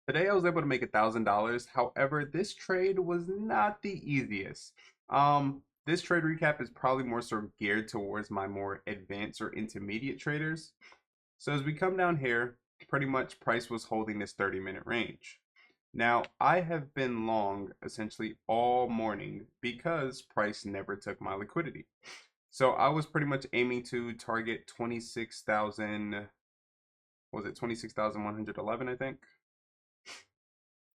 Today I was able to make $1,000. However, this trade was not the easiest. This trade recap is probably more so geared towards my more advanced or intermediate traders. So as we come down here, pretty much price was holding this 30-minute range. Now, I have been long essentially all morning because price never took my liquidity. So I was pretty much aiming to target 26,000, was it 26,111, I think?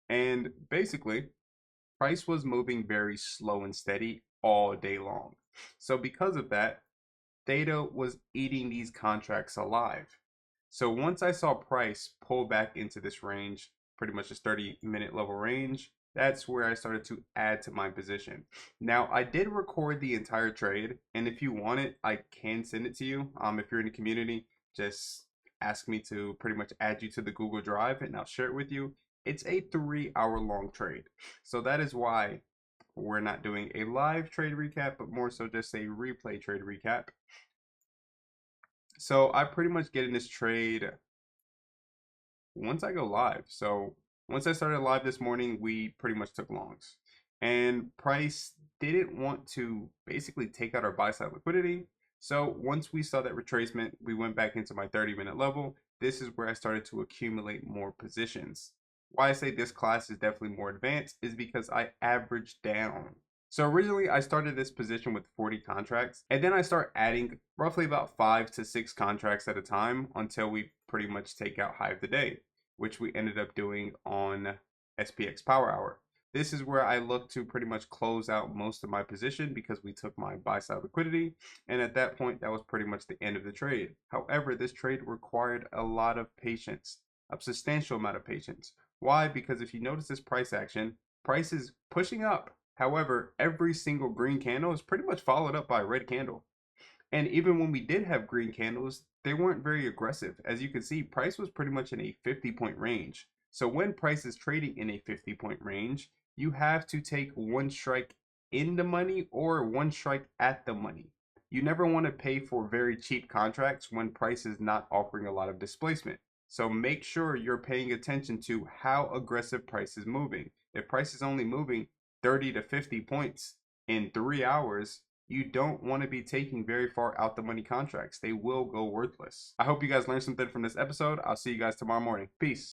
And basically, price was moving very slow and steady all day long. So because of that, theta was eating these contracts alive. So once I saw price pull back into this range, pretty much this 30-minute level range, that's where I started to add to my position. Now, I did record the entire trade, and if you want it, I can send it to you. If you're in the community, just ask me to pretty much add you to the Google Drive, and I'll share it with you. It's a 3 hour long trade. So that is why we're not doing a live trade recap, but more so just a replay trade recap. So I pretty much get in this trade once I go live. So once I started live this morning, we pretty much took longs. And price didn't want to basically take out our buy side liquidity. So once we saw that retracement, we went back into my 30-minute level. This is where I started to accumulate more positions. Why I say this class is definitely more advanced is because I averaged down. So originally I started this position with 40 contracts, and then I start adding roughly about 5 to 6 contracts at a time until we pretty much take out high of the day, which we ended up doing on SPX Power Hour. This is where I look to pretty much close out most of my position because we took my buy side liquidity, and at that point that was pretty much the end of the trade. However, this trade required a lot of patience, a substantial amount of patience. Why? Because if you notice this price action, price is pushing up. However, every single green candle is pretty much followed up by a red candle. And even when we did have green candles, they weren't very aggressive. As you can see, price was pretty much in a 50-point range. So when price is trading in a 50-point range, you have to take one strike in the money or one strike at the money. You never want to pay for very cheap contracts when price is not offering a lot of displacement. So make sure you're paying attention to how aggressive price is moving. If price is only moving 30 to 50 points in 3 hours, you don't want to be taking very far out the money contracts. They will go worthless. I hope you guys learned something from this episode. I'll see you guys tomorrow morning. Peace.